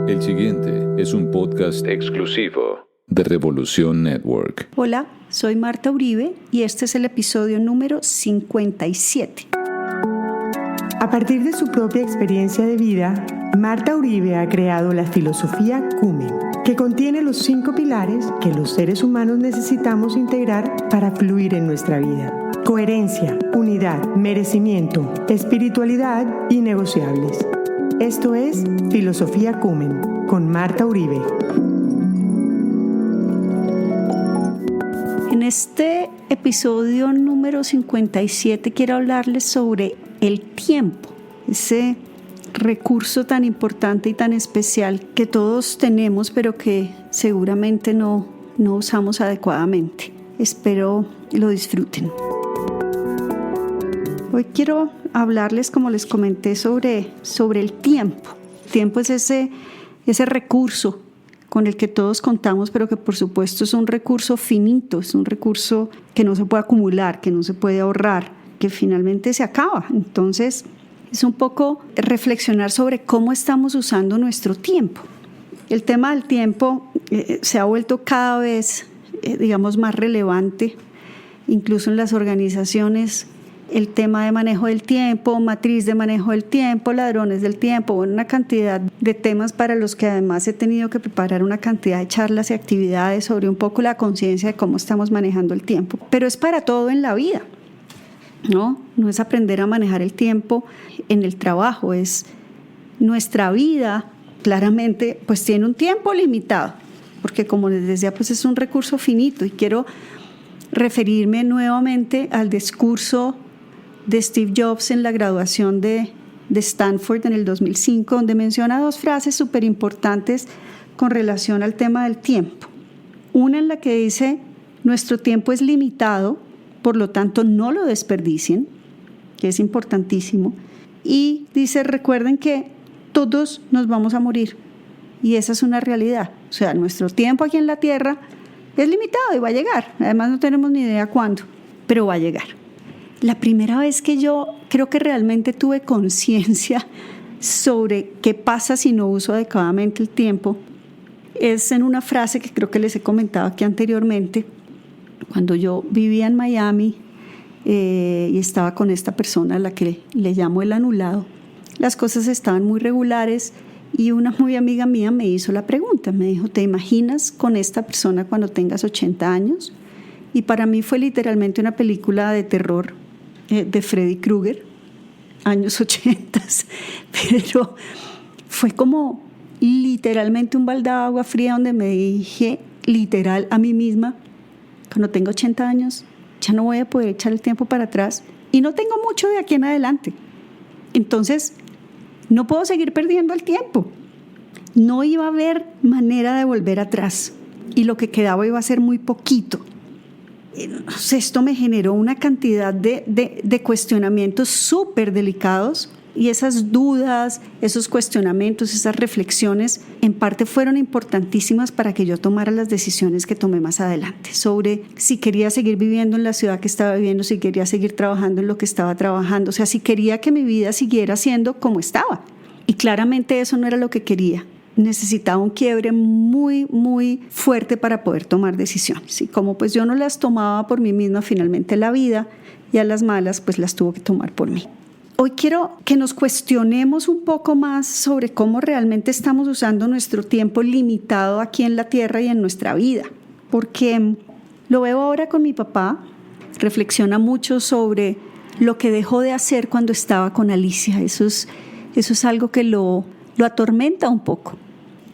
El siguiente es un podcast exclusivo de Revolución Network. Hola, soy Marta Uribe y este es el episodio número 57. A partir de su propia experiencia de vida, Marta Uribe ha creado la filosofía Cumen, que contiene los 5 pilares que los seres humanos necesitamos integrar para fluir en nuestra vida: coherencia, unidad, merecimiento, espiritualidad y negociables. Esto es Filosofía Cumen con Marta Uribe. En este episodio número 57 quiero hablarles sobre el tiempo, ese recurso tan importante y tan especial que todos tenemos, pero que seguramente no usamos adecuadamente. Espero lo disfruten. Hoy quiero hablarles, como les comenté, sobre el tiempo. El tiempo es ese recurso con el que todos contamos, pero que por supuesto es un recurso finito, es un recurso que no se puede acumular, que no se puede ahorrar, que finalmente se acaba. Entonces, es un poco reflexionar sobre cómo estamos usando nuestro tiempo. El tema del tiempo se ha vuelto cada vez, más relevante, incluso en las organizaciones. El tema de manejo del tiempo, matriz de manejo del tiempo, ladrones del tiempo, una cantidad de temas para los que además he tenido que preparar una cantidad de charlas y actividades sobre un poco la conciencia de cómo estamos manejando el tiempo. Pero es para todo en la vida, ¿no? No es aprender a manejar el tiempo en el trabajo, es nuestra vida, claramente, pues tiene un tiempo limitado, porque como les decía, pues es un recurso finito, y quiero referirme nuevamente al discurso de Steve Jobs en la graduación de Stanford en el 2005, donde menciona 2 frases súper importantes con relación al tema del tiempo. Una en la que dice: nuestro tiempo es limitado, por lo tanto no lo desperdicien, que es importantísimo. Y dice: recuerden que todos nos vamos a morir, y esa es una realidad. O sea, nuestro tiempo aquí en la Tierra es limitado y va a llegar. Además no tenemos ni idea cuándo, pero va a llegar. La primera vez que yo creo que realmente tuve conciencia sobre qué pasa si no uso adecuadamente el tiempo es en una frase que creo que les he comentado aquí anteriormente. Cuando yo vivía en Miami y estaba con esta persona a la que le llamo el anulado, las cosas estaban muy regulares y una muy amiga mía me hizo la pregunta. Me dijo: ¿te imaginas con esta persona cuando tengas 80 años? Y para mí fue literalmente una película de terror de Freddy Krueger, años 80, pero fue como literalmente un balde de agua fría, donde me dije literal a mí misma: cuando tenga 80 años ya no voy a poder echar el tiempo para atrás, y no tengo mucho de aquí en adelante. Entonces no puedo seguir perdiendo el tiempo. No iba a haber manera de volver atrás, y lo que quedaba iba a ser muy poquito. Esto me generó una cantidad de cuestionamientos súper delicados, y esas dudas, esos cuestionamientos, esas reflexiones en parte fueron importantísimas para que yo tomara las decisiones que tomé más adelante sobre si quería seguir viviendo en la ciudad que estaba viviendo, si quería seguir trabajando en lo que estaba trabajando, o sea, si quería que mi vida siguiera siendo como estaba. Y claramente eso no era lo que quería. Necesitaba un quiebre muy, muy fuerte para poder tomar decisiones. Y como pues yo no las tomaba por mí misma, finalmente la vida, y a las malas, pues las tuvo que tomar por mí. Hoy quiero que nos cuestionemos un poco más sobre cómo realmente estamos usando nuestro tiempo limitado aquí en la Tierra y en nuestra vida. Porque lo veo ahora con mi papá, reflexiona mucho sobre lo que dejó de hacer cuando estaba con Alicia. Eso es algo que lo atormenta un poco.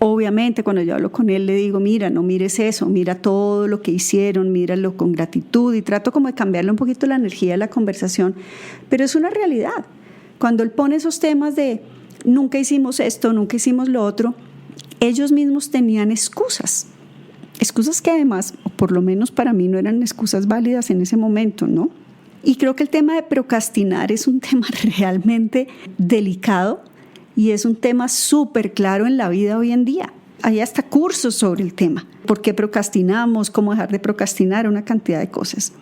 Obviamente, cuando yo hablo con él, le digo: mira, no mires eso, mira todo lo que hicieron, míralo con gratitud, y trato como de cambiarle un poquito la energía de la conversación, pero es una realidad. Cuando él pone esos temas de nunca hicimos esto, nunca hicimos lo otro, ellos mismos tenían excusas que además, o por lo menos para mí, no eran excusas válidas en ese momento, ¿no? Y creo que el tema de procrastinar es un tema realmente delicado, y es un tema súper claro en la vida hoy en día. Hay hasta cursos sobre el tema. ¿Por qué procrastinamos? ¿Cómo dejar de procrastinar? Una cantidad de cosas.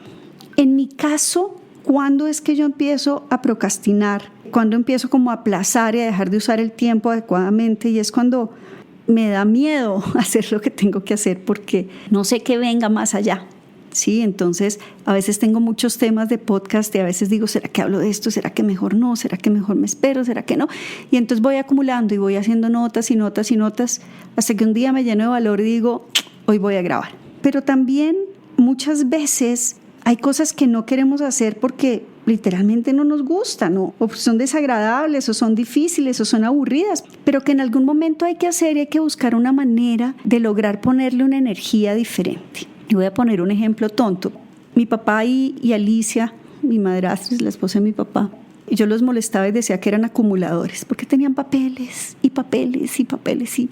En mi caso, ¿cuándo es que yo empiezo a procrastinar? ¿Cuándo empiezo como a aplazar y a dejar de usar el tiempo adecuadamente? Y es cuando me da miedo hacer lo que tengo que hacer porque no sé qué venga más allá. Sí, entonces a veces tengo muchos temas de podcast y a veces digo, ¿será que hablo de esto? ¿Será que mejor no? ¿Será que mejor me espero? ¿Será que no? Y entonces voy acumulando y voy haciendo notas y notas y notas hasta que un día me lleno de valor y digo, hoy voy a grabar. Pero también muchas veces hay cosas que no queremos hacer porque literalmente no nos gustan, ¿no? O son desagradables o son difíciles o son aburridas, pero que en algún momento hay que hacer y hay que buscar una manera de lograr ponerle una energía diferente. Y voy a poner un ejemplo tonto. Mi papá y Alicia, mi madrastra, la esposa de mi papá, y yo los molestaba y decía que eran acumuladores, porque tenían papeles y papeles y papeles y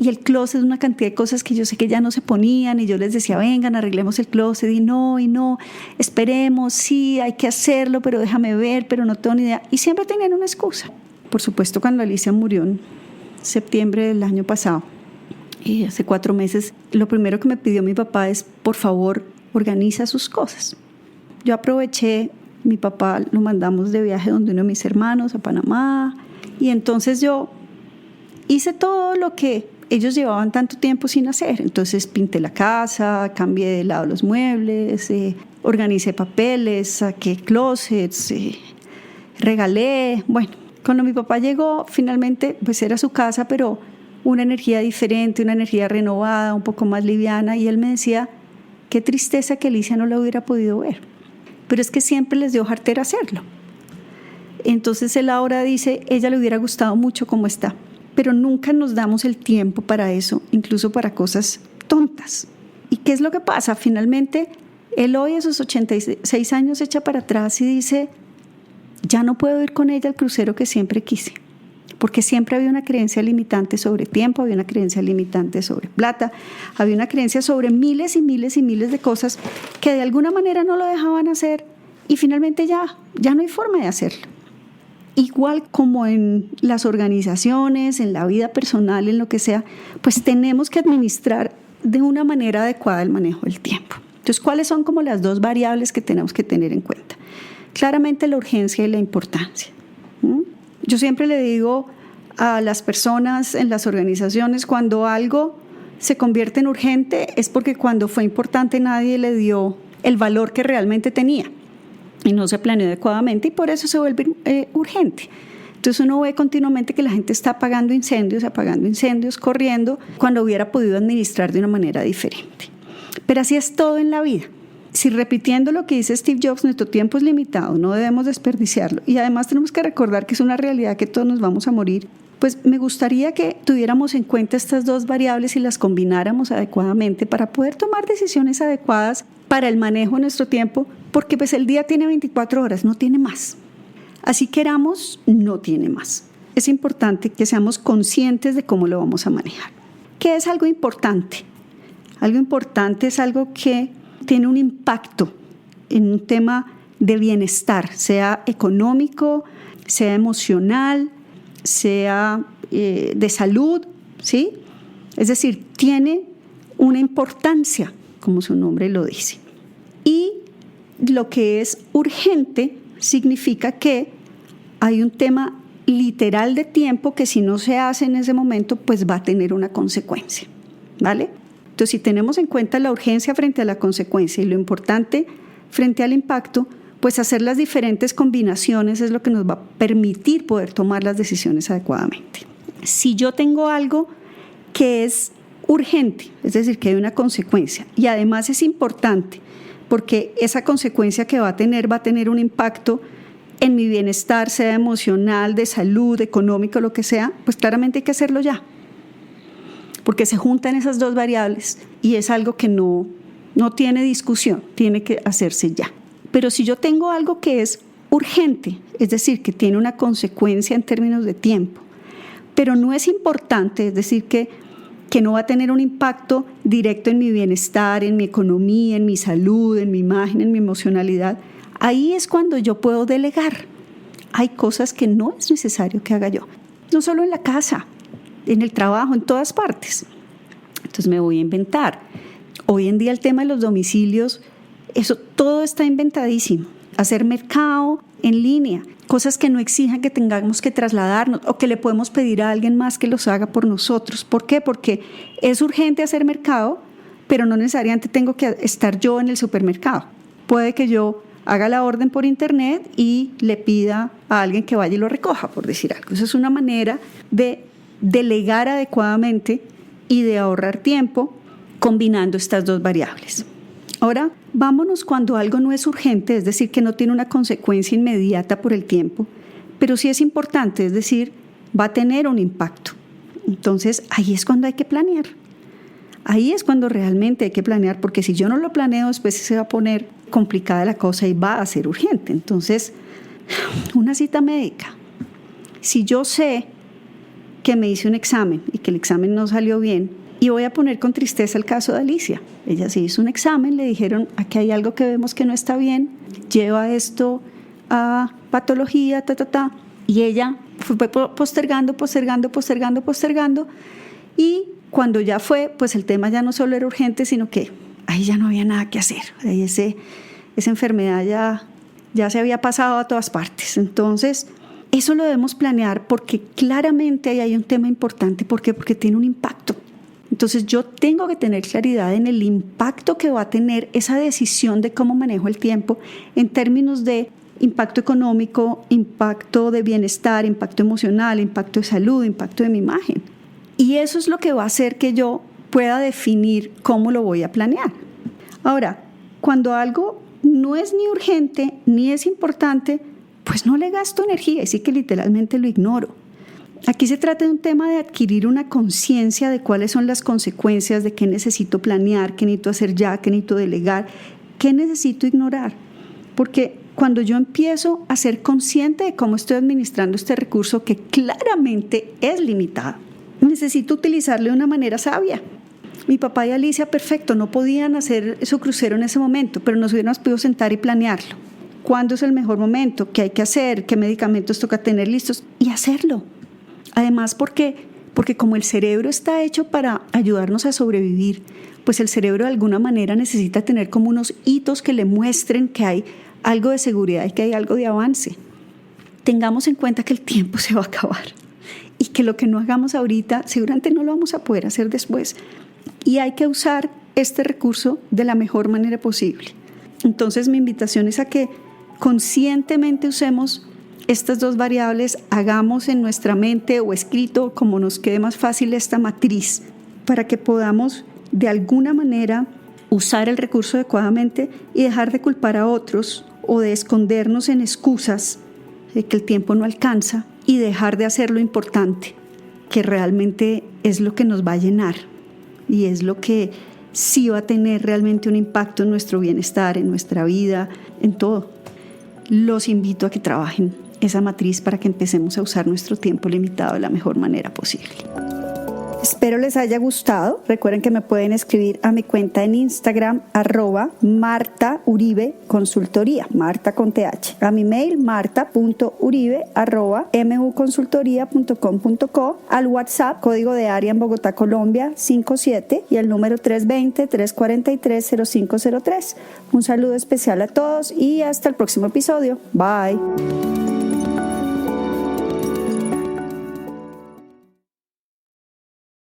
el closet, una cantidad de cosas que yo sé que ya no se ponían, y yo les decía, vengan, arreglemos el closet, y no, esperemos, sí, hay que hacerlo, pero déjame ver, pero no tengo ni idea. Y siempre tenían una excusa. Por supuesto, cuando Alicia murió en septiembre del año pasado, y hace 4 meses, lo primero que me pidió mi papá es, por favor, organiza sus cosas. Yo aproveché, mi papá lo mandamos de viaje donde uno de mis hermanos, a Panamá, y entonces yo hice todo lo que ellos llevaban tanto tiempo sin hacer. Entonces pinté la casa, cambié de lado los muebles, organicé papeles, saqué closets, regalé. Bueno, cuando mi papá llegó, finalmente, pues era su casa, pero una energía diferente, una energía renovada, un poco más liviana, y él me decía, qué tristeza que Alicia no la hubiera podido ver, pero es que siempre les dio jartera hacerlo. Entonces él ahora dice, ella le hubiera gustado mucho como está, pero nunca nos damos el tiempo para eso, incluso para cosas tontas. ¿Y qué es lo que pasa? Finalmente, él hoy a sus 86 años se echa para atrás y dice, ya no puedo ir con ella al crucero que siempre quise, porque siempre había una creencia limitante sobre tiempo, había una creencia limitante sobre plata, había una creencia sobre miles y miles y miles de cosas que de alguna manera no lo dejaban hacer, y finalmente ya no hay forma de hacerlo. Igual como en las organizaciones, en la vida personal, en lo que sea, pues tenemos que administrar de una manera adecuada el manejo del tiempo. Entonces, ¿cuáles son como las 2 variables que tenemos que tener en cuenta? Claramente la urgencia y la importancia. Yo siempre le digo a las personas en las organizaciones, cuando algo se convierte en urgente es porque cuando fue importante nadie le dio el valor que realmente tenía y no se planeó adecuadamente, y por eso se vuelve urgente. Entonces uno ve continuamente que la gente está apagando incendios, corriendo, cuando hubiera podido administrar de una manera diferente. Pero así es todo en la vida. Si repitiendo lo que dice Steve Jobs, nuestro tiempo es limitado, no debemos desperdiciarlo, y además tenemos que recordar que es una realidad que todos nos vamos a morir, pues me gustaría que tuviéramos en cuenta estas 2 variables y las combináramos adecuadamente para poder tomar decisiones adecuadas para el manejo de nuestro tiempo, porque pues el día tiene 24 horas, no tiene más. Así queramos, no tiene más. Es importante que seamos conscientes de cómo lo vamos a manejar. ¿Qué es algo importante? Algo importante es algo que tiene un impacto en un tema de bienestar, sea económico, sea emocional, sea de salud, ¿sí? Es decir, tiene una importancia, como su nombre lo dice. Y lo que es urgente significa que hay un tema literal de tiempo que si no se hace en ese momento, pues va a tener una consecuencia, ¿vale? Entonces, si tenemos en cuenta la urgencia frente a la consecuencia y lo importante frente al impacto, pues hacer las diferentes combinaciones es lo que nos va a permitir poder tomar las decisiones adecuadamente. Si yo tengo algo que es urgente, es decir, que hay una consecuencia, y además es importante porque esa consecuencia que va a tener un impacto en mi bienestar, sea emocional, de salud, económico, lo que sea, pues claramente hay que hacerlo ya, porque se juntan esas 2 variables y es algo que no tiene discusión, tiene que hacerse ya. Pero si yo tengo algo que es urgente, es decir, que tiene una consecuencia en términos de tiempo, pero no es importante, es decir, que no va a tener un impacto directo en mi bienestar, en mi economía, en mi salud, en mi imagen, en mi emocionalidad, ahí es cuando yo puedo delegar. Hay cosas que no es necesario que haga yo, no solo en la casa, en el trabajo, en todas partes. Entonces me voy a inventar. Hoy en día el tema de los domicilios, eso todo está inventadísimo. Hacer mercado en línea. cosas que no exijan que tengamos que trasladarnos o que le podemos pedir a alguien más que los haga por nosotros. ¿Por qué? Porque es urgente hacer mercado, pero no necesariamente tengo que estar yo en el supermercado. Puede que yo haga la orden por internet y le pida a alguien que vaya y lo recoja, por decir algo. Esa es una manera de delegar adecuadamente y de ahorrar tiempo combinando estas dos variables. Ahora, vámonos cuando algo no es urgente, es decir, que no tiene una consecuencia inmediata por el tiempo, pero sí es importante, es decir, va a tener un impacto. Entonces, ahí es cuando hay que planear. Ahí es cuando realmente hay que planear, porque si yo no lo planeo, después se va a poner complicada la cosa y va a ser urgente. Entonces, una cita médica. Si yo sé que me hice un examen y que el examen no salió bien, y voy a poner con tristeza el caso de Alicia. Ella se hizo un examen, le dijeron, aquí hay algo que vemos que no está bien, lleva esto a patología, y ella fue postergando, y cuando ya fue, pues el tema ya no solo era urgente, sino que ahí ya no había nada que hacer. Ahí esa enfermedad ya se había pasado a todas partes. Entonces, eso lo debemos planear porque claramente ahí hay un tema importante. ¿Por qué? Porque tiene un impacto. Entonces yo tengo que tener claridad en el impacto que va a tener esa decisión de cómo manejo el tiempo en términos de impacto económico, impacto de bienestar, impacto emocional, impacto de salud, impacto de mi imagen. Y eso es lo que va a hacer que yo pueda definir cómo lo voy a planear. Ahora, cuando algo no es ni urgente ni es importante, pues no le gasto energía, así que literalmente lo ignoro. Aquí se trata de un tema de adquirir una conciencia de cuáles son las consecuencias, de qué necesito planear, qué necesito hacer ya, qué necesito delegar, qué necesito ignorar. Porque cuando yo empiezo a ser consciente de cómo estoy administrando este recurso que claramente es limitado, necesito utilizarlo de una manera sabia. Mi papá y Alicia, perfecto, no podían hacer su crucero en ese momento, pero nos hubiéramos podido sentar y planearlo. ¿Cuándo es el mejor momento? ¿Qué hay que hacer? ¿Qué medicamentos toca tener listos? Y hacerlo. Además, porque como el cerebro está hecho para ayudarnos a sobrevivir, pues el cerebro de alguna manera necesita tener como unos hitos que le muestren que hay algo de seguridad y que hay algo de avance. Tengamos en cuenta que el tiempo se va a acabar y que lo que no hagamos ahorita seguramente no lo vamos a poder hacer después. Y hay que usar este recurso de la mejor manera posible. Entonces mi invitación es a que conscientemente usemos estas dos variables, hagamos en nuestra mente o escrito, como nos quede más fácil, esta matriz para que podamos de alguna manera usar el recurso adecuadamente y dejar de culpar a otros o de escondernos en excusas de que el tiempo no alcanza y dejar de hacer lo importante, que realmente es lo que nos va a llenar y es lo que sí va a tener realmente un impacto en nuestro bienestar, en nuestra vida, en todo. Los invito a que trabajen esa matriz para que empecemos a usar nuestro tiempo limitado de la mejor manera posible. Espero les haya gustado. Recuerden que me pueden escribir a mi cuenta en Instagram @MartaUribeConsultoría, Marta con TH. A mi mail marta.uribe@muconsultoria.com.co, al WhatsApp, código de área en Bogotá, Colombia, 57 y el número 320-343-0503. Un saludo especial a todos y hasta el próximo episodio. Bye.